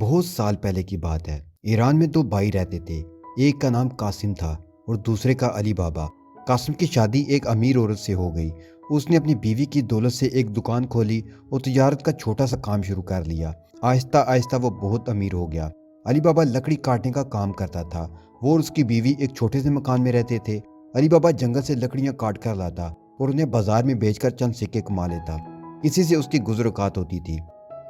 بہت سال پہلے کی بات ہے۔ ایران میں دو بھائی رہتے تھے۔ ایک کا نام قاسم تھا اور دوسرے کا علی بابا۔ قاسم کی شادی ایک امیر عورت سے ہو گئی۔ اس نے اپنی بیوی کی دولت سے ایک دکان کھولی اور تجارت کا چھوٹا سا کام شروع کر لیا۔ آہستہ آہستہ وہ بہت امیر ہو گیا۔ علی بابا لکڑی کاٹنے کا کام کرتا تھا۔ وہ اور اس کی بیوی ایک چھوٹے سے مکان میں رہتے تھے۔ علی بابا جنگل سے لکڑیاں کاٹ کر لاتا اور انہیں بازار میں بیچ کر چند سکے کما لیتا۔ اسی سے اس کی گزر اوقات ہوتی تھی۔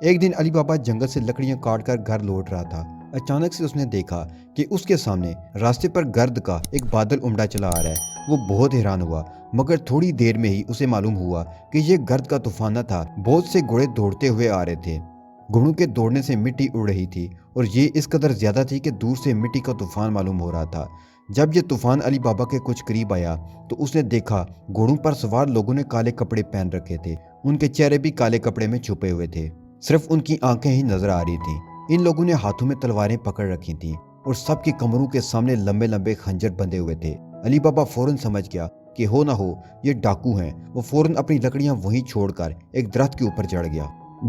ایک دن علی بابا جنگل سے لکڑیاں کاٹ کر گھر لوٹ رہا تھا۔ اچانک سے اس نے دیکھا کہ اس کے سامنے راستے پر گرد کا ایک بادل عمڈا چلا آ رہا ہے۔ وہ بہت حیران ہوا، مگر تھوڑی دیر میں ہی اسے معلوم ہوا کہ یہ گرد کا طوفان نہ تھا۔ بہت سے گھوڑے دوڑتے ہوئے آ رہے تھے۔ گھوڑوں کے دوڑنے سے مٹی اڑ رہی تھی اور یہ اس قدر زیادہ تھی کہ دور سے مٹی کا طوفان معلوم ہو رہا تھا۔ جب یہ طوفان علی بابا کے کچھ قریب آیا تو اس نے دیکھا گھوڑوں پر سوار لوگوں نے کالے کپڑے پہن رکھے تھے۔ ان کے چہرے بھی کالے کپڑے میں چھپے ہوئے تھے، صرف ان کی آنکھیں ہی نظر آ رہی تھیں۔ ان لوگوں نے ہاتھوں میں تلواریں پکڑ رکھی تھیں اور سب کی کمروں کے سامنے لمبے لمبے خنجر بندھے ہوئے تھے۔ علی بابا فوراً سمجھ گیا کہ ہو نہ ہو یہ ڈاکو ہیں۔ وہ فوراً اپنی لکڑیاں وہیں چھوڑ کر ایک درخت کے اوپر چڑھ گیا۔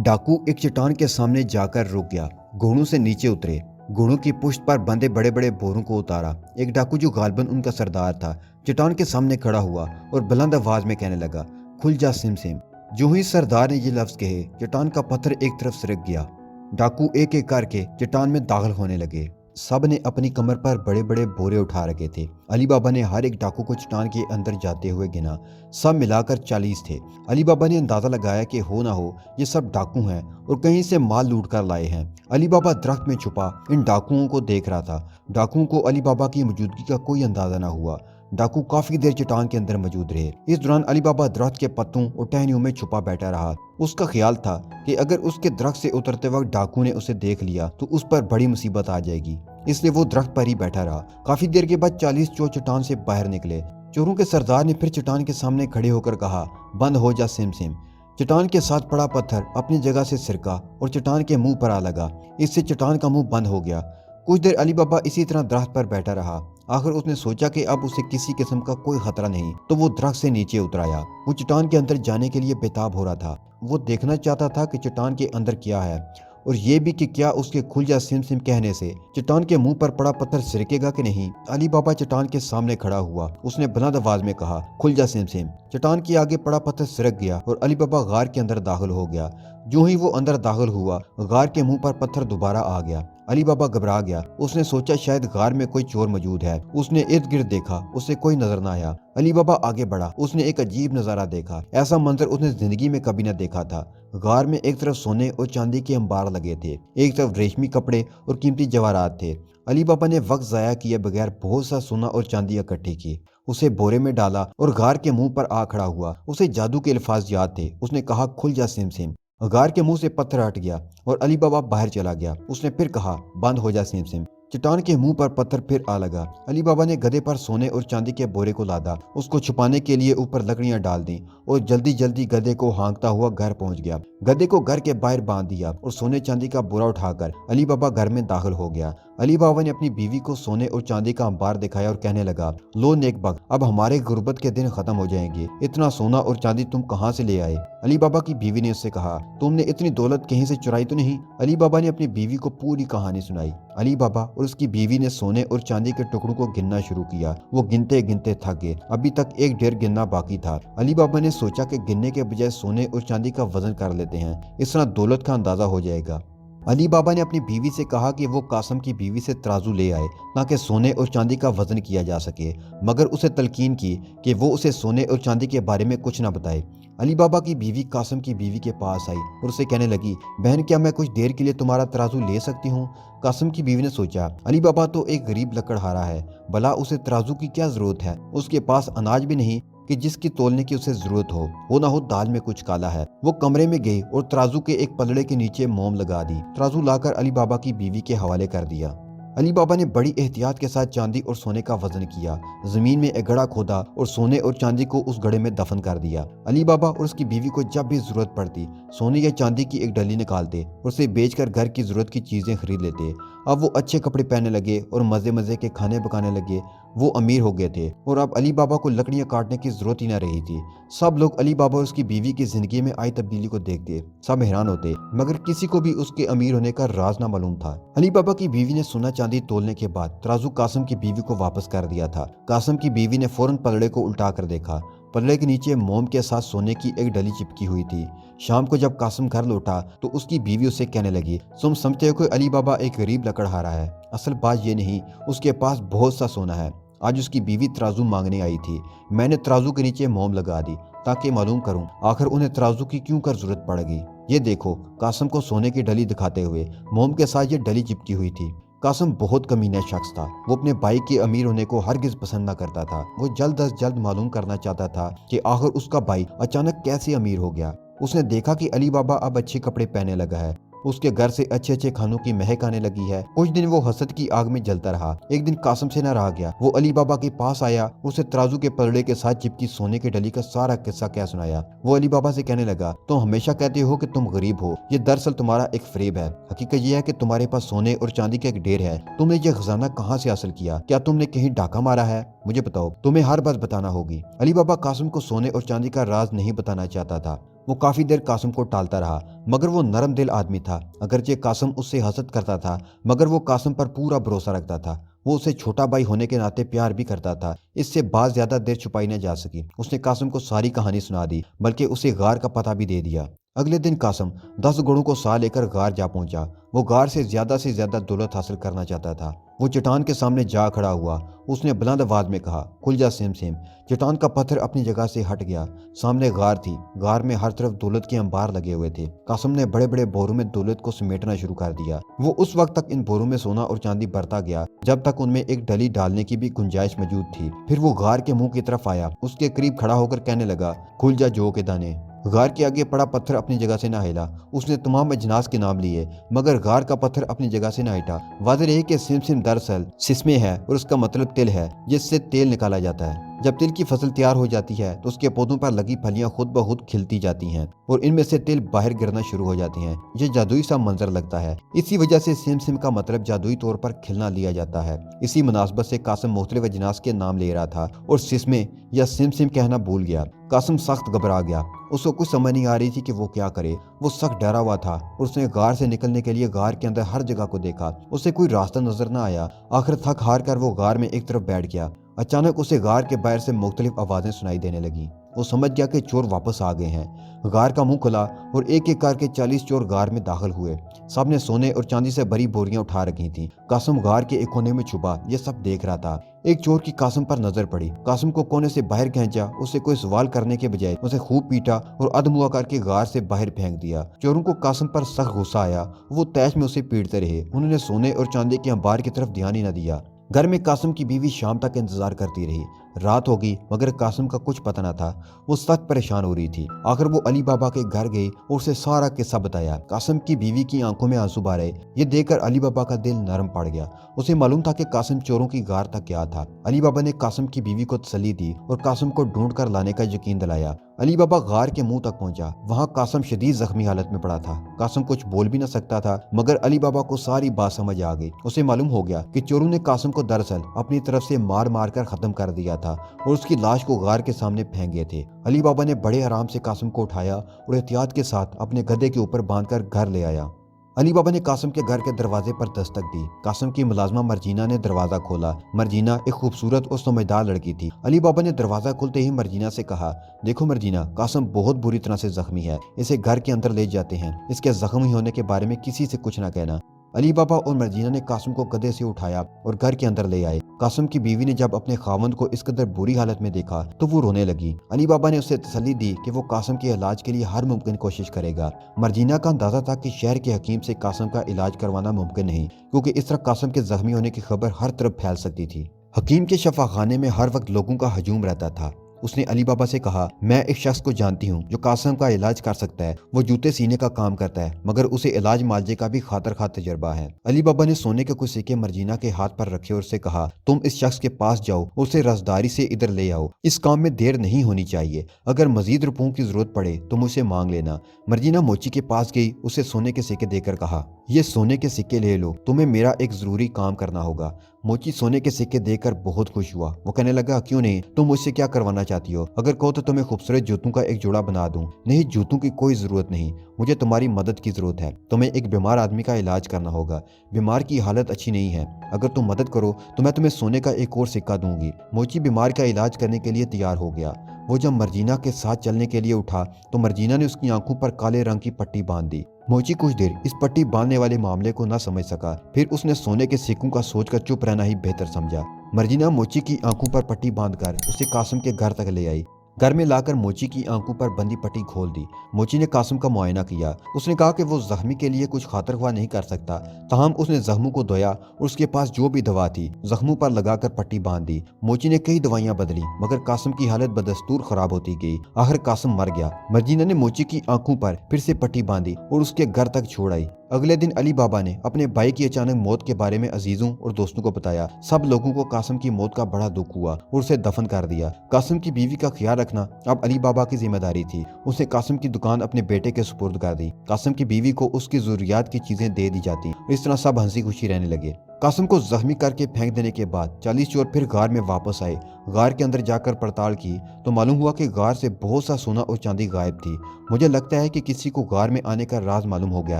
ڈاکو ایک چٹان کے سامنے جا کر رک گیا۔ گھوڑوں سے نیچے اترے، گھوڑوں کی پشت پر بندھے بڑے بڑے بوروں کو اتارا۔ ایک ڈاکو جو غالباً ان کا سردار تھا چٹان کے سامنے کھڑا ہوا اور بلند آواز میں کہنے لگا، کھل جا سم سم۔ جو ہی سردار نے یہ لفظ کہے چٹان کا پتھر ایک طرف سرک گیا۔ ڈاکو ایک ایک کر کے چٹان میں داخل ہونے لگے۔ سب نے اپنی کمر پر بڑے بڑے بورے اٹھا رکھے تھے۔ علی بابا نے ہر ایک ڈاکو کو چٹان کے اندر جاتے ہوئے گنا۔ سب ملا کر 40 تھے۔ علی بابا نے اندازہ لگایا کہ ہو نہ ہو یہ سب ڈاکو ہیں اور کہیں سے مال لوٹ کر لائے ہیں۔ علی بابا درخت میں چھپا ان ڈاکوؤں کو دیکھ رہا تھا۔ ڈاکوؤں کو علی بابا کی موجودگی کا کوئی اندازہ نہ ہوا۔ ڈاکو کافی دیر چٹان کے اندر موجود رہے۔ اس دوران علی بابا درخت کے پتوں اور ٹہنیوں میں چھپا بیٹھا رہا۔ اس کا خیال تھا کہ اگر اس کے درخت سے اترتے وقت ڈاکو نے اسے دیکھ لیا تو اس پر بڑی مصیبت آ جائے گی، اس لیے وہ درخت پر ہی بیٹھا رہا۔ کافی دیر کے بعد 40 چور چٹان سے باہر نکلے۔ چوروں کے سردار نے پھر چٹان کے سامنے کھڑے ہو کر کہا، بند ہو جا سم سم۔ چٹان کے ساتھ پڑا پتھر اپنی جگہ سے سرکا اور چٹان کے منہ پر آ لگا۔ اس سے چٹان کا منہ بند ہو گیا۔ کچھ دیر علی بابا اسی طرح درخت پر بیٹھا رہا۔ آخر اس نے سوچا کہ اب اسے کسی قسم کا کوئی خطرہ نہیں، تو وہ درخت سے نیچے اتر آیا۔ وہ چٹان کے اندر جانے کے لیے بےتاب ہو رہا تھا۔ وہ دیکھنا چاہتا تھا کہ چٹان کے اندر کیا ہے، اور یہ بھی کہ کیا اس کے کھل جا سم سم کہنے سے چٹان کے منہ پر پڑا پتھر سرکے گا کہ نہیں۔ علی بابا چٹان کے سامنے کھڑا ہوا۔ اس نے بلند آواز میں کہا، کھل جا سم سم۔ چٹان کے آگے پڑا پتھر سرک گیا اور علی بابا غار کے اندر داخل ہو گیا۔ جو ہی وہ اندر داخل ہوا، غار کے منہ پر پتھر دوبارہ آ گیا۔ علی بابا گھبرا گیا۔ اس نے سوچا شاید غار میں کوئی چور موجود ہے۔ اس نے ارد گرد دیکھا، اسے کوئی نظر نہ آیا۔ علی بابا آگے بڑھا۔ اس نے ایک عجیب نظارہ دیکھا۔ ایسا منظر اس نے زندگی میں کبھی نہ دیکھا تھا۔ غار میں ایک طرف سونے اور چاندی کے انبار لگے تھے، ایک طرف ریشمی کپڑے اور قیمتی جواہرات تھے۔ علی بابا نے وقت ضائع کیے بغیر بہت سا سونا اور چاندی اکٹھی کی، اسے بورے میں ڈالا اور غار کے منہ پر آ کھڑا ہوا۔ اسے جادو کے الفاظ یاد تھے۔ اس نے کہا، کھل جا سم سم۔ غار کے منہ سے پتھر ہٹ گیا اور علی بابا باہر چلا گیا۔ اس نے پھر کہا، بند ہو جا سم سم۔ چٹان کے منہ پر پتھر پھر آ لگا۔ علی بابا نے گدھے پر سونے اور چاندی کے بورے کو لادا، اس کو چھپانے کے لیے اوپر لکڑیاں ڈال دیں اور جلدی جلدی گدھے کو ہانکتا ہوا گھر پہنچ گیا۔ گدھے کو گھر کے باہر باندھ دیا اور سونے چاندی کا بورا اٹھا کر علی بابا گھر میں داخل ہو گیا۔ علی بابا نے اپنی بیوی کو سونے اور چاندی کا انبار دکھایا اور کہنے لگا، لو نیک بخت، اب ہمارے غربت کے دن ختم ہو جائیں گے۔ اتنا سونا اور چاندی تم کہاں سے لے آئے؟ علی بابا کی بیوی نے اس سے کہا، تم نے اتنی دولت کہیں سے چرائی تو نہیں؟ علی بابا نے اپنی بیوی کو پوری کہانی سنائی۔ علی بابا اور اس کی بیوی نے سونے اور چاندی کے ٹکڑوں کو گننا شروع کیا۔ وہ گنتے گنتے تھک گئے۔ ابھی تک ایک ڈھیر گننا باقی تھا۔ علی بابا نے سوچا کہ گننے کے بجائے سونے اور چاندی کا وزن کر لیتے ہیں، اس طرح دولت کا اندازہ ہو جائے گا۔ علی بابا نے اپنی بیوی سے کہا کہ وہ قاسم کی بیوی سے ترازو لے آئے تاکہ سونے اور چاندی کا وزن کیا جا سکے، مگر اسے تلقین کی کہ وہ اسے سونے اور چاندی کے بارے میں کچھ نہ بتائے۔ علی بابا کی بیوی قاسم کی بیوی کے پاس آئی اور اسے کہنے لگی، بہن کیا میں کچھ دیر کے لیے تمہارا ترازو لے سکتی ہوں؟ قاسم کی بیوی نے سوچا، علی بابا تو ایک غریب لکڑہارا ہے، بھلا اسے ترازو کی کیا ضرورت ہے؟ اس کے پاس اناج بھی نہیں کہ جس کی تولنے کی اسے ضرورت ہو نہ ہو دال میں کچھ کالا ہے۔ وہ کمرے میں گئی اور ترازو کے ایک پلڑے کے نیچے موم لگا دی۔ ترازو لا کر علی بابا کی بیوی کے حوالے کر دیا۔ علی بابا نے بڑی احتیاط کے ساتھ چاندی اور سونے کا وزن کیا، زمین میں ایک گڑھا کھودا اور سونے اور چاندی کو اس گڑھے میں دفن کر دیا۔ علی بابا اور اس کی بیوی کو جب بھی ضرورت پڑتی سونے یا چاندی کی ایک ڈلی نکالتے اور اسے بیچ کر گھر کی ضرورت کی چیزیں خرید لیتے۔ اب وہ اچھے کپڑے پہننے لگے اور مزے مزے کے کھانے پکانے لگے۔ वो अमीर हो गए थे और अब अली बाबा को लकड़ियां काटने की जरूरत ही न रही थी। सब लोग अली बाबा और उसकी बीवी की जिंदगी में आई तब्दीली को देखते सब हैरान होते, मगर किसी को भी उसके अमीर होने का राज ना मालूम था। अली बाबा की बीवी ने सोना चांदी तोलने के बाद तराजू कासिम की बीवी को वापस कर दिया था। कासिम की बीवी ने फौरन पलड़े को उल्टा कर देखा। पलड़े के नीचे मोम के साथ सोने की एक डली चिपकी हुई थी। शाम को जब कासिम घर लौटा तो उसकी बीवी उससे कहने लगी, तुम समझते हो कि अली बाबा एक गरीब लकड़हारा है, असल बात ये नहीं, उसके पास बहुत सा सोना है। आज उसकी बीवी तराजू मांगने आई थी, मैंने तराजू के नीचे मोम लगा दी ताकि मालूम करूं आखिर उन्हें तराजू की क्यों कर जरूरत पड़ेगी। ये देखो, कासिम को सोने की डली दिखाते हुए मोम के साथ ये डली चिपकी हुई थी। कासिम बहुत कमीना शख्स था। वो अपने भाई के अमीर होने को हरगिज पसंद न करता था। वो जल्द अज जल्द मालूम करना चाहता था कि आखिर उसका भाई अचानक कैसे अमीर हो गया। उसने देखा कि अली बाबा अब अच्छे कपड़े पहनने लगा है, उसके घर से अच्छे अच्छे खानों की महक आने लगी है। कुछ दिन वो हसद की आग में जलता रहा। एक दिन कासिम से न रहा गया, वो अली बाबा के पास आया, उसे तराजू के पलड़े के साथ चिपकी सोने की डली का सारा किस्सा क्या सुनाया। वो अली बाबा से कहने लगा, तुम हमेशा कहते हो कि तुम गरीब हो, ये दरअसल तुम्हारा एक फरेब है। हकीकत ये है कि तुम्हारे पास सोने और चांदी का एक ढेर है। तुमने ये खजाना कहाँ से हासिल किया? क्या तुमने कहीं डाका मारा है? मुझे बताओ, तुम्हें हर बात बताना होगी। अली बाबा कासिम को सोने और चांदी का राज नहीं बताना चाहता था। वो काफी देर कासिम को टालता रहा, मगर वो नरम दिल आदमी था। अगरचे कासिम उससे हसद करता था, मगर वो कासिम पर पूरा भरोसा रखता था। वो उसे छोटा भाई होने के नाते प्यार भी करता था। इससे बात ज्यादा देर छुपाई न जा सकी। उसने कासिम को सारी कहानी सुना दी, बल्कि उसे गार का पता भी दे दिया। अगले दिन कासिम 10 घोड़ों को साथ लेकर गार जा पहुंचा। वो गार से ज्यादा दौलत हासिल करना चाहता था। वो चट्टान के सामने जा खड़ा हुआ। उसने बुलंद आवाज में कहा, खुल जा सिम सिम। चट्टान का पत्थर अपनी जगह से हट गया। सामने गार थी। गार में हर तरफ दौलत के अंबार लगे हुए थे। कासिम ने बड़े बड़े बोरों में दौलत को समेटना शुरू कर दिया। वो उस वक्त तक इन बोरों में सोना और चांदी भरता गया जब तक उनमें एक डली डालने की भी गुंजाइश मौजूद थी। फिर वो गार के मुंह की तरफ आया, उसके करीब खड़ा होकर कहने लगा, खुल जा जौ के दाने। गार के आगे पड़ा पत्थर अपनी जगह से न हिला। उसने तमाम अजनास के नाम लिए, मगर गार का पत्थर अपनी जगह से न हटा। वाज़ेह रही कि सिम दरअसल सिस्मे है और उसका मतलब तिल है, जिससे तेल निकाला जाता है। जब तिल की फसल तैयार हो जाती है तो उसके पौधों पर लगी फलियां खुद ब खुद खिलती जाती हैं और इनमें से तिल बाहर गिरना शुरू हो जाते हैं। ये जादुई सा मंजर लगता है। इसी वजह से सिम का मतलब जादुई तौर पर खिलना लिया जाता है। इसी मुनासबत से कासिम मुख्तलिफ अजनास के नाम ले रहा था और सिस्मे या सिम कहना भूल गया। कासिम सख्त घबरा गया। उसको कुछ समझ नहीं आ रही थी कि वो क्या करे। वो सख्त डरा हुआ था और उसने गार से निकलने के लिए गार के अंदर हर जगह को देखा। उसे कोई रास्ता नजर न आया। आखिर थक हार कर वो गार में एक तरफ बैठ गया। अचानक उसे गार के बाहर से मुख्तलिफ आवाजें सुनाई देने लगी। वो समझ गया कि चोर वापस आ गए हैं। गार का मुंह खुला और एक एक करके 40 चोर गार में दाखिल हुए। सबने सोने और चांदी से भरी बोरियां उठा रखी थीं। कासिम गार के एक कोने में छुपा ये सब देख रहा था। एक चोर की कासिम पर नजर पड़ी। कासिम को कोने से बाहर खींचा। उसे कोई सवाल करने के बजाय उसे खूब पीटा और अधमुआ करके गार से बाहर फेंक दिया। चोरों को कासिम पर सख्त गुस्सा आया। वो तैश में उसे पीटते रहे। उन्होंने सोने और चांदी के अंबार की तरफ ध्यान ही न दिया। घर में कासिम की बीवी शाम तक इंतजार करती रही। रात होगी मगर कासिम का कुछ पता न था। वो सख्त परेशान हो रही थी। आखिर वो अली बाबा के घर गई और उसे सारा किस्सा बताया। कासिम की बीवी की आंखों में आंसू आ रहे। ये देखकर अली बाबा का दिल नरम पड़ गया। उसे मालूम था कि कासिम चोरों की गार तक गया था। अली बाबा ने कासिम की बीवी को तसल्ली दी और कासिम को ढूंढ कर लाने का यकीन दिलाया। अली बाबा गार के मुंह तक पहुंचा। वहां कासिम शदीद जख्मी हालत में पड़ा था। कासिम कुछ बोल भी न सकता था, मगर अली बाबा को सारी बात समझ आ गई। उसे मालूम हो गया कि चोरों ने कासिम को दरअसल अपनी तरफ से मार मार कर खत्म कर दिया था और उसकी लाश को गार के सामने फेंक गए थे। अली बाबा ने बड़े आराम से कासिम को उठाया और एहतियात के साथ अपने गधे के ऊपर बांधकर घर ले आया। अली बाबा ने कासिम के घर के दरवाजे पर दस्तक दी। कासिम की मुलाजमा मर्जीना ने दरवाजा खोला। मर्जीना एक खूबसूरत और समझदार लड़की थी। अली बाबा ने दरवाजा खोलते ही मर्जीना से कहा, देखो मर्जीना, कासिम बहुत बुरी तरह से जख्मी है, इसे घर के अंदर ले जाते हैं। इसके जख्मी होने के बारे में किसी से कुछ ना कहना। अली बाबा और मर्जीना ने कासिम को गधे से उठाया और घर के अंदर ले आए। कासिम की बीवी ने जब अपने खावंद को इस कदर बुरी हालत में देखा तो वो रोने लगी। अली बाबा ने उसे तसल्ली दी कि वो कासिम के इलाज के लिए हर मुमकिन कोशिश करेगा। मर्जीना का अंदाजा था कि शहर के हकीम से कासिम का इलाज करवाना मुमकिन नहीं, क्योंकि इस तरह कासिम के जख्मी होने की खबर हर तरफ फैल सकती थी। हकीम के शफाखाने में हर वक्त लोगों का हजूम रहता था। उसने अली बाबा से कहा, मैं एक शख्स को जानती हूँ जो कासिम का इलाज कर सकता है। वो जूते सीने का काम करता है, मगर उसे इलाज मालजे का भी खातर खा तजर्बा है। अली बाबा ने सोने के कुछ सिक्के मर्जीना के हाथ पर रखे और उससे कहा, तुम इस शख्स के पास जाओ, उसे रसदारी से इधर ले आओ। इस काम में देर नहीं होनी चाहिए। अगर मजीद रुपयों की जरूरत पड़े तो मुझसे मांग लेना। मर्जीना मोची के पास गई। उसे सोने के सिक्के देकर कहा, ये सोने के सिक्के ले लो, तुम्हें मेरा एक जरूरी काम करना होगा। मोची सोने के सिक्के देखकर बहुत खुश हुआ। वो कहने लगा, क्यों नहीं, तुम मुझसे क्या करवाना चाहती हो? अगर कहो तो तुम्हें खूबसूरत जूतों का एक जोड़ा बना दूं। नहीं, जूतों की कोई जरूरत नहीं, मुझे तुम्हारी मदद की जरूरत है। तुम्हें एक बीमार आदमी का इलाज करना होगा। बीमार की हालत अच्छी नहीं है। अगर तुम मदद करो तो मैं तुम्हें सोने का एक और सिक्का दूंगी। मोची बीमार का इलाज करने के लिए तैयार हो गया। वो जब मर्जीना के साथ चलने के लिए उठा तो मर्जीना ने उसकी आंखों पर काले रंग की पट्टी बांध दी। मोची कुछ देर इस पट्टी बांधने वाले मामले को न समझ सका। फिर उसने सोने के सिक्कों का सोचकर चुप रहना ही बेहतर समझा। मर्जीना मोची की आंखों पर पट्टी बांधकर उसे कासिम के घर तक ले आई। घर में लाकर मोची की आंखों पर बंदी पट्टी खोल दी। मोची ने कासिम का मुआयना किया। उसने कहा कि वो जख्मी के लिए कुछ खातर ख्वाह नहीं कर सकता। ताहम उसने जख्मों को धोया और उसके पास जो भी दवा थी जख्मों पर लगाकर पट्टी बांध दी। मोची ने कई दवाइयां बदली मगर कासिम की हालत बदस्तूर खराब होती गई। आखिर कासिम मर गया। मर्जीना ने मोची की आंखों पर फिर से पट्टी बांधी और उसके घर तक छोड़ आई। अगले दिन अली बाबा ने अपने भाई की अचानक मौत के बारे में अजीजों और दोस्तों को बताया। सब लोगों को कासिम की मौत का बड़ा दुख हुआ और उसे दफन कर दिया। कासिम की बीवी का ख्याल रखना अब अली बाबा की जिम्मेदारी थी। उसने कासिम की दुकान अपने बेटे के सुपुर्द कर दी। कासिम की बीवी को उसकी जरूरियात की चीजें दे दी जाती। इस तरह सब हंसी खुशी रहने लगे। कासिम को जख्मी करके फेंक देने के बाद 40 चोर फिर गार में वापस आए। गार के अंदर जाकर पड़ताल की तो मालूम हुआ कि गार से बहुत सा सोना और चांदी गायब थी। मुझे लगता है कि किसी को गार में आने का राज मालूम हो गया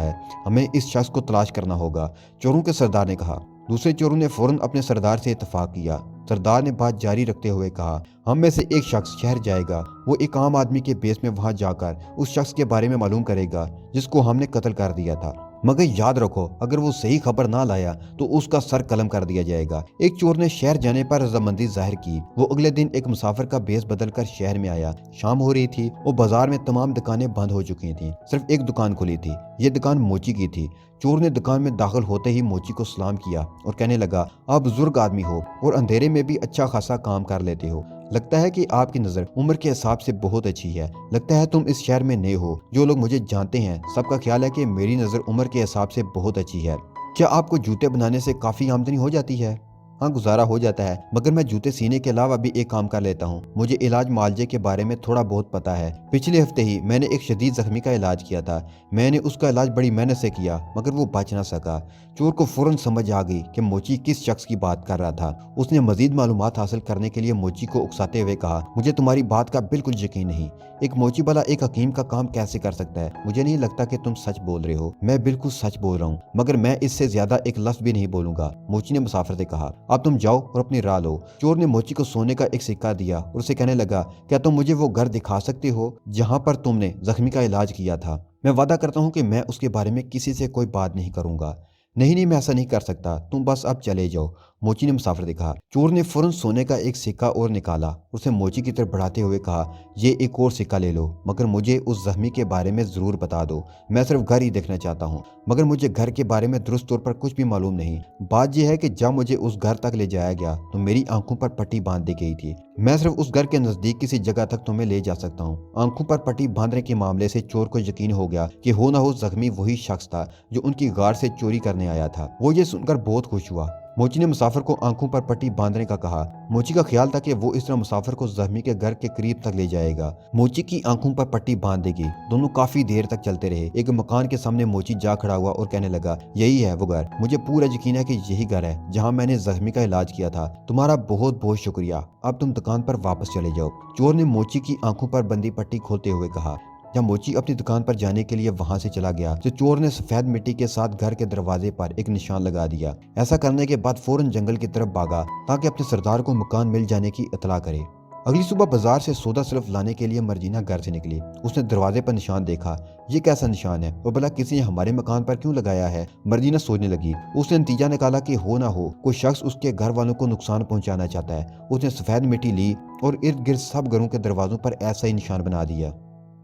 है। हमें इस शख्स को तलाश करना होगा, चोरों के सरदार ने कहा। दूसरे चोरों ने फौरन अपने सरदार से इत्तेफाक किया। सरदार ने बात जारी रखते हुए कहा, हम में से एक शख्स शहर जाएगा। वो एक आम आदमी के बेस में वहां जाकर उस शख्स के बारे में मालूम करेगा जिसको हमने कत्ल कर दिया था। मगर याद रखो, अगर वो सही खबर ना लाया तो उसका सर कलम कर दिया जाएगा। एक चोर ने शहर जाने पर रजामंदी जाहिर की। वो अगले दिन एक मुसाफिर का बेस बदलकर शहर में आया। शाम हो रही थी और बाजार में तमाम दुकानें बंद हो चुकी थीं। सिर्फ एक दुकान खुली थी। ये दुकान मोची की थी। चोर ने दुकान में दाखिल होते ही मोची को सलाम किया और कहने लगा, आप बुजुर्ग आदमी हो और अंधेरे में भी अच्छा खासा काम कर लेते हो। लगता है कि आपकी नज़र उम्र के हिसाब से बहुत अच्छी है। लगता है तुम इस शहर में नए हो। जो लोग मुझे जानते हैं सबका ख्याल है कि मेरी नज़र उम्र के हिसाब से बहुत अच्छी है। क्या आपको जूते बनाने से काफ़ी आमदनी हो जाती है? हाँ, गुजारा हो जाता है, मगर मैं जूते सीने के अलावा भी एक काम कर लेता हूँ। मुझे इलाज मालजे के बारे में थोड़ा बहुत पता है। पिछले हफ्ते ही मैंने एक शदीद जख्मी का इलाज किया था। मैंने उसका इलाज बड़ी मेहनत से किया मगर वो बच ना सका। चोर को फौरन समझ आ गई कि मोची किस शख्स की बात कर रहा था। उसने मजीद मालूमात हासिल करने के लिए मोची को उकसाते हुए कहा, मुझे तुम्हारी बात का बिल्कुल यकीन नहीं। एक मोची वाला एक हकीम का काम कैसे कर सकता है? मुझे नहीं लगता कि तुम सच बोल रहे हो। मैं बिल्कुल सच बोल रहा हूँ, मगर मैं इससे ज्यादा एक लफ्ज भी नहीं बोलूंगा, मोची ने मुसाफिर से कहा। अब तुम जाओ और अपनी राह लो। चोर ने मोची को सोने का एक सिक्का दिया और उसे कहने लगा, क्या तुम मुझे वो घर दिखा सकते हो जहाँ पर तुमने जख्मी का इलाज किया था? मैं वादा करता हूँ कि मैं उसके बारे में किसी से कोई बात नहीं करूंगा। नहीं नहीं, मैं ऐसा नहीं कर सकता, तुम बस अब चले जाओ, मोची ने मुसाफिर से कहा। चोर ने फौरन सोने का एक सिक्का और निकाला। उसे मोची की तरफ बढ़ाते हुए कहा, ये एक और सिक्का ले लो, मगर मुझे उस जख्मी के बारे में जरूर बता दो। मैं सिर्फ घर ही देखना चाहता हूँ, मगर मुझे घर के बारे में दुरुस्त तौर पर कुछ भी मालूम नहीं। बात यह है कि जब मुझे उस घर तक ले जाया गया तो मेरी आंखों पर पट्टी बांध दी गई थी। मैं सिर्फ उस घर के नजदीक किसी जगह तक तुम्हें ले जा सकता हूँ। आंखों पर पट्टी बांधने के मामले से चोर को यकीन हो गया कि हो ना हो जख्मी वही शख्स था जो उनकी गार से चोरी करने आया था। वो ये सुनकर बहुत खुश हुआ। मोची ने मुसाफिर को आंखों पर पट्टी बांधने का कहा। मोची का ख्याल था कि वो इस तरह मुसाफिर को जख्मी के घर के करीब तक ले जाएगा। मोची की आंखों पर पट्टी बांध देगी। दोनों काफी देर तक चलते रहे। एक मकान के सामने मोची जा खड़ा हुआ और कहने लगा, यही है वो घर। मुझे पूरा यकीन है कि यही घर है जहाँ मैंने जख्मी का इलाज किया था। तुम्हारा बहुत बहुत शुक्रिया। अब तुम दुकान पर वापस चले जाओ, चोर ने मोची की आंखों पर बंदी पट्टी खोलते हुए कहा। जब मोची अपनी दुकान पर जाने के लिए वहां से चला गया तो चोर ने सफेद मिट्टी के साथ घर के दरवाजे पर एक निशान लगा दिया। ऐसा करने के बाद फौरन जंगल की तरफ भागा ताकि अपने सरदार को मकान मिल जाने की इतला करे। अगली सुबह बाजार से सौदा सिर्फ लाने के लिए मर्जीना घर से निकली। उसने दरवाजे पर निशान देखा। ये कैसा निशान है? वो भला किसी ने हमारे मकान पर क्यों लगाया है? मर्जीना सोचने लगी। उसने नतीजा निकाला कि हो ना हो कोई शख्स उसके घर वालों को नुकसान पहुंचाना चाहता है। उसने सफेद मिट्टी ली और इर्द गिर्द सब घरों के दरवाजों पर ऐसा ही निशान बना दिया।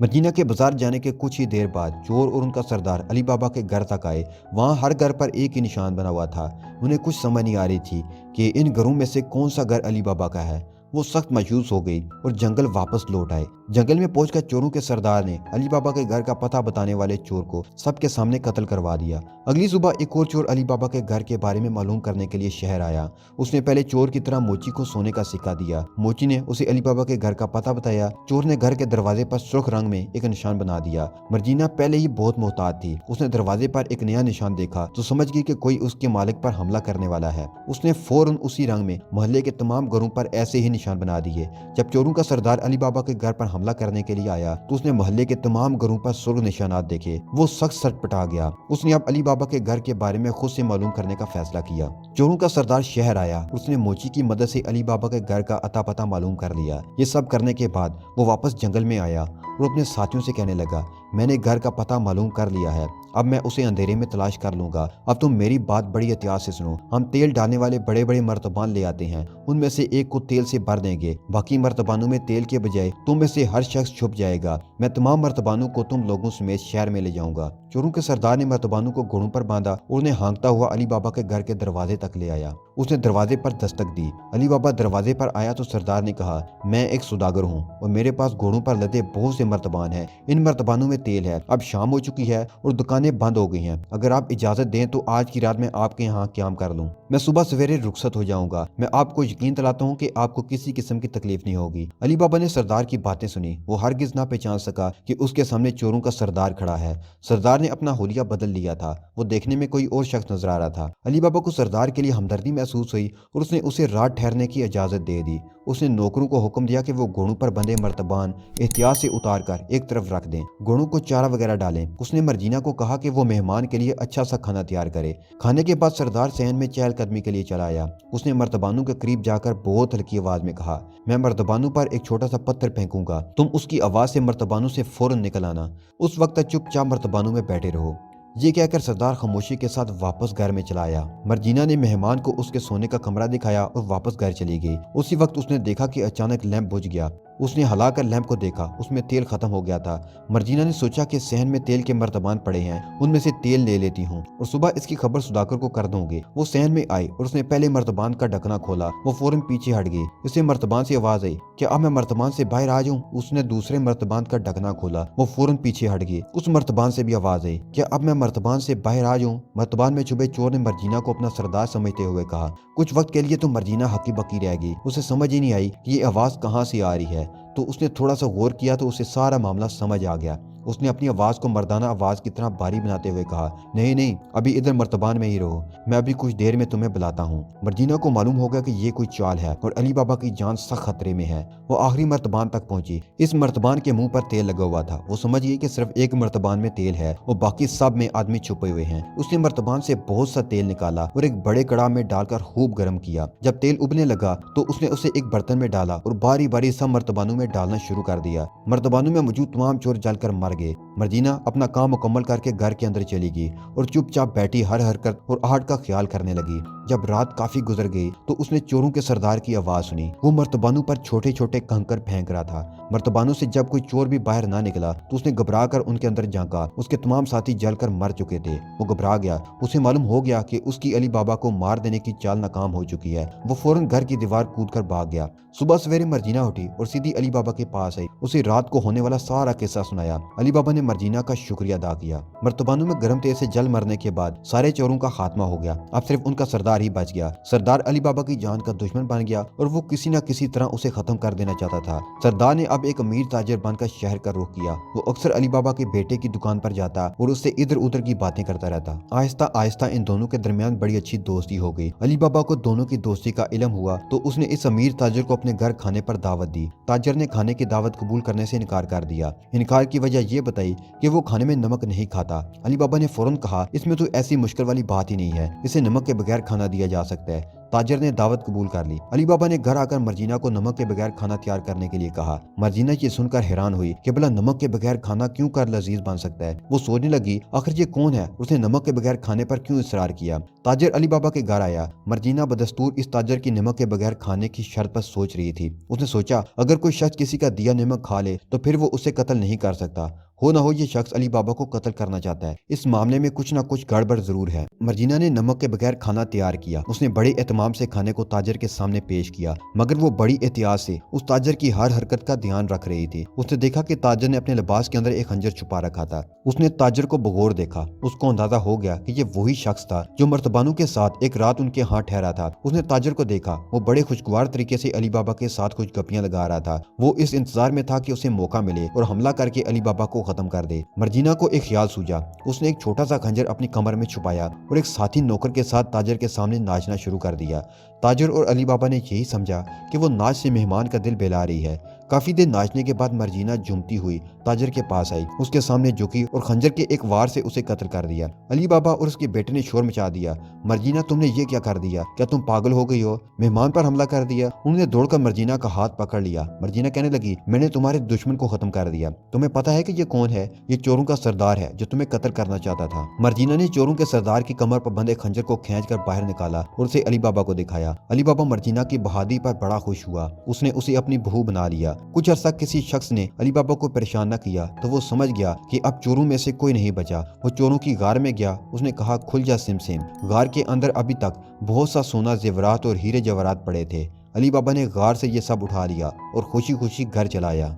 मदीना के बाजार जाने के कुछ ही देर बाद चोर और उनका सरदार अली बाबा के घर तक आए। वहाँ हर घर पर एक ही निशान बना हुआ था। उन्हें कुछ समझ नहीं आ रही थी कि इन घरों में से कौन सा घर अली बाबा का है। वो सख्त मायूस हो गई और जंगल वापस लौट आए। जंगल में पहुंचकर चोरों के सरदार ने अली बाबा के घर का पता बताने वाले चोर को सबके सामने कत्ल करवा दिया। अगली सुबह एक और चोर अली बाबा के घर के बारे में मालूम करने के लिए शहर आया। उसने पहले चोर की तरह मोची को सोने का सिक्का दिया। मोची ने उसे अली बाबा के घर का पता बताया। चोर ने घर के दरवाजे पर सुर्ख रंग में एक निशान बना दिया। मर्जीना पहले ही बहुत मोहतात थी। उसने दरवाजे पर एक नया निशान देखा तो समझ गई कि कोई उसके मालिक पर हमला करने वाला है। उसने फौरन उसी रंग में मोहल्ले के तमाम घरों पर ऐसे ही निशान बना दिए। जब चोरों का सरदार अली बाबा के घर पर हमला करने के लिए आया तो उसने मोहल्ले के तमाम घरों पर सुर्ख निशानात देखे। वो सख्त सटपटा गया। उसने अब अली बाबा के घर के बारे में खुद से मालूम करने का फैसला किया। चोरों का सरदार शहर आया। उसने मोची की मदद से अली बाबा के घर का अता पता मालूम कर लिया। ये सब करने के बाद वो वापस जंगल में आया और अपने साथियों से कहने लगा, मैंने घर का पता मालूम कर लिया है, अब मैं उसे अंधेरे में तलाश कर लूंगा। अब तुम मेरी बात बड़ी एहतियात से सुनो। हम तेल डालने वाले बड़े बड़े मर्तबान ले आते हैं, उनमें से एक को तेल से भर देंगे, बाकी मर्तबानों में तेल के बजाय तुम में से हर शख्स छुप जाएगा। मैं तमाम मर्तबानों को तुम लोगों समेत शहर में ले जाऊंगा। चोरों के सरदार ने मर्तबानों को घोड़ों पर बांधा और उन्हें हाँकता हुआ अली बाबा के घर के दरवाजे तक ले आया। उसने दरवाजे पर दस्तक दी। अली बाबा दरवाजे पर आया तो सरदार ने कहा, मैं एक सौदागर हूँ और मेरे पास घोड़ों पर लदे बहुत से मर्तबान हैं। इन मर्तबानों में तेल है। अब शाम हो चुकी है और दुकानें बंद हो गई हैं। अगर आप इजाजत दें तो आज की रात मैं आपके यहाँ क्याम कर लूँ। मैं सुबह सवेरे रुखसत हो जाऊंगा। मैं आपको यकीन दिलाता हूँ कि आपको किसी किस्म की तकलीफ नहीं होगी। अली बाबा ने सरदार की बातें सुनी। वो हरगिज ना पहचान सका कि उसके सामने चोरों का सरदार खड़ा है। सरदार ने अपना होलिया बदल लिया था। वो देखने में कोई और शख्स नजर आ रहा था। अली बाबा को सरदार के लिए हमदर्दी महसूस हुई और उसने उसे रात ठहरने की इजाजत दे दी। उसने नौकरों को हुक्म दिया कि वो घोड़ों पर बंधे मर्तबान एहतियात से उतार कर एक तरफ रख दें, घोड़ों को चारा वगैरह डालें। उसने मर्जीना को कहा कि वो मेहमान के लिए अच्छा सा खाना तैयार करे। खाने के बाद सरदार सहन में चहलकदमी के लिए चला आया। उसने मर्तबानों के करीब जाकर बहुत हल्की आवाज में कहा, मैं मर्तबानों पर एक छोटा सा पत्थर फेंकूंगा, तुम उसकी आवाज से मर्तबानों से फौरन निकल आना। उस वक्त तक चुपचाप मर्तबानों में बैठे रहो। ये कहकर सरदार खामोशी के साथ वापस घर में चला आया। मर्जीना ने मेहमान को उसके सोने का कमरा दिखाया और वापस घर चली गई। उसी वक्त उसने देखा कि अचानक लैंप बुझ गया। उसने हलाकर लैंप को देखा, उसमें तेल खत्म हो गया था। मर्जीना ने सोचा कि सहन में तेल के मर्तबान पड़े हैं, उनमें से तेल ले लेती हूँ और सुबह इसकी खबर सौदागर को कर दूंगी। वो सहन में आई और उसने पहले मर्तबान का ढकना खोला। वो फौरन पीछे हट गई। उसे मर्तबान से आवाज आई, क्या अब मैं मर्तबान से बाहर आ जाऊं? उसने दूसरे मर्तबान का ढकना खोला। वो फौरन पीछे हट गई। उस मर्तबान से भी आवाज आई, क्या अब मैं मर्तबान से बाहर आ जाऊं? मर्तबान में छुपे चोर ने मर्जीना को अपना सरदार समझते हुए कहा। कुछ वक्त के लिए तो मर्जीना हकी बकी रह गई। उसे समझ ही नहीं आई कि ये आवाज कहाँ से आ रही है। तो उसने थोड़ा सा गौर किया तो उसे सारा मामला समझ आ गया। उसने अपनी आवाज को मर्दाना आवाज की तरह भारी बनाते हुए कहा, नहीं नहीं, अभी इधर मर्तबान में ही रहो, मैं अभी कुछ देर में तुम्हें बुलाता हूँ। मर्जीना को मालूम हो गया कि ये कोई चाल है और अली बाबा की जान सख्त खतरे में है। वो आखिरी मर्तबान तक पहुंची। इस मर्तबान के मुंह पर तेल लगा हुआ था। वो समझ गई कि सिर्फ एक मर्तबान में तेल है और बाकी सब में आदमी छुपे हुए हैं। उसने मर्तबान से बहुत सा तेल निकाला और एक बड़े कड़ा में डालकर खूब गर्म किया। जब तेल उबलने लगा तो उसने उसे एक बर्तन में डाला और बारी बारी सब मर्तबानों में डालना शुरू कर दिया। मर्तबानों में मौजूद तमाम चोर जलकर मर गए। मर्जीना अपना काम मुकम्मल करके घर के अंदर चली गई और चुपचाप बैठी हर हरकत और आहट का ख्याल करने लगी। जब रात काफी गुजर गई तो उसने चोरों के सरदार की आवाज सुनी। वो मर्तबानों पर छोटे छोटे कंकर फेंक रहा था। मर्तबानों से जब कोई चोर भी बाहर ना निकला तो उसने घबरा कर उनके अंदर झांका। उसके तमाम साथी जलकर मर चुके थे। वो घबरा गया। उसे मालूम हो गया कि उसकी अली बाबा को मार देने की चाल नाकाम हो चुकी है। वो फौरन घर की दीवार कूद कर भाग गया। सुबह सवेरे मर्जीना उठी और सीधी अली बाबा के पास आई। उसे रात को होने वाला सारा किस्सा सुनाया। अली बाबा ने मर्जीना का शुक्रिया अदा किया। मर्तबानों में गर्म तेल से जल मरने के बाद सारे चोरों का खात्मा हो गया। अब सिर्फ उनका सरदार ही बच गया। सरदार अली बाबा की जान का दुश्मन बन गया और वो किसी न किसी तरह उसे खत्म कर देना चाहता था। सरदार ने अब एक अमीर ताजर बनकर शहर का रुख किया। वो अक्सर अली बाबा के बेटे की दुकान पर जाता और उससे इधर उधर की बातें करता रहता। आहिस्ता आहिस्ता इन दोनों के दरमियान बड़ी अच्छी दोस्ती हो गई। अली बाबा को दोनों की दोस्ती का इल्म हुआ तो उसने इस अमीर ताजर को अपने घर खाने पर दावत दी। ताजर ने खाने की दावत कबूल करने से इनकार कर दिया। इनकार की वजह ये बताई कि वो खाने में नमक नहीं खाता। अली बाबा ने फौरन कहा, इसमें तो ऐसी मुश्किल वाली बात ही नहीं है, इसे नमक के बगैर खाना दिया जा सकता है। ताजर ने दावत कबूल कर ली। अली बाबा ने घर आकर मर्जीना को नमक के बगैर खाना तैयार करने के लिए कहा। मर्जीना ये सुनकर हैरान हुई कि भला नमक के बगैर खाना क्यों कर लजीज बन सकता है। वो सोचने लगी, आखिर ये कौन है, उसने नमक के बगैर खाने पर क्यों इसरार किया। ताजर अली बाबा के घर आया। मर्जीना बदस्तूर इस ताजर की नमक के बगैर खाने की शर्त पर सोच रही थी। उसने सोचा, अगर कोई शख्स किसी का दिया नमक खा ले तो फिर वो उसे कत्ल नहीं कर सकता। ہو نہ ہو یہ شخص علی بابا کو قتل کرنا چاہتا ہے، اس معاملے میں کچھ نہ کچھ گڑبڑ ضرور ہے۔ مرجینہ نے نمک کے بغیر کھانا تیار کیا۔ اس نے بڑے اہتمام سے کھانے کو تاجر کے سامنے پیش کیا، مگر وہ بڑی احتیاط سے اس تاجر کی ہر حرکت کا دھیان رکھ رہی تھی۔ اس نے دیکھا کہ تاجر نے اپنے لباس کے اندر ایک خنجر چھپا رکھا تھا۔ اس نے تاجر کو بغور دیکھا۔ اس کو اندازہ ہو گیا کہ یہ وہی شخص تھا جو مرتبانوں کے ساتھ ایک رات ان کے ہاں ٹھہرا تھا۔ اس نے تاجر کو دیکھا، وہ بڑے خوشگوار طریقے سے علی بابا کے ساتھ کچھ گپیاں لگا رہا تھا۔ وہ اس انتظار میں تھا کہ اسے موقع ملے اور حملہ کر کے علی بابا کو ختم کر دے۔ مرجینہ کو ایک خیال سوجا۔ اس نے ایک چھوٹا سا خنجر اپنی کمر میں چھپایا اور ایک ساتھی نوکر کے ساتھ تاجر کے سامنے ناچنا شروع کر دیا۔ تاجر اور علی بابا نے یہی سمجھا کہ وہ ناچ سے مہمان کا دل بہلا رہی ہے۔ کافی دیر ناچنے کے بعد مرجینہ جھومتی ہوئی تاجر کے پاس آئی، اس کے سامنے جھکی اور خنجر کے ایک وار سے اسے قتل کر دیا۔ علی بابا اور اس کے بیٹے نے شور مچا دیا، مرجینہ تم نے یہ کیا کر دیا؟ کیا تم پاگل ہو گئی ہو؟ مہمان پر حملہ کر دیا۔ انہوں نے دوڑ کر مرجینہ کا ہاتھ پکڑ لیا۔ مرجینہ کہنے لگی، میں نے تمہارے دشمن کو ختم کر دیا۔ تمہیں پتہ ہے کہ یہ کون ہے؟ یہ چوروں کا سردار ہے جو تمہیں قتل کرنا چاہتا تھا۔ مرجینہ نے چوروں کے سردار کی کمر پر بندھے خنجر کو کھینچ کر باہر نکالا اور اسے علی بابا کو دکھایا۔ علی بابا مرجینہ کی بہادری پر بڑا خوش ہوا۔ اس نے اسے اپنی بہو بنا لیا۔ کچھ عرصہ کسی شخص نے علی بابا کو پریشان نہ کیا تو وہ سمجھ گیا کہ اب چوروں میں سے کوئی نہیں بچا۔ وہ چوروں کی غار میں گیا۔ اس نے کہا، کھل جا سم سم۔ غار کے اندر ابھی تک بہت سا سونا، زیورات اور ہیرے جواہرات پڑے تھے۔ علی بابا نے غار سے یہ سب اٹھا لیا اور خوشی خوشی گھر چلایا۔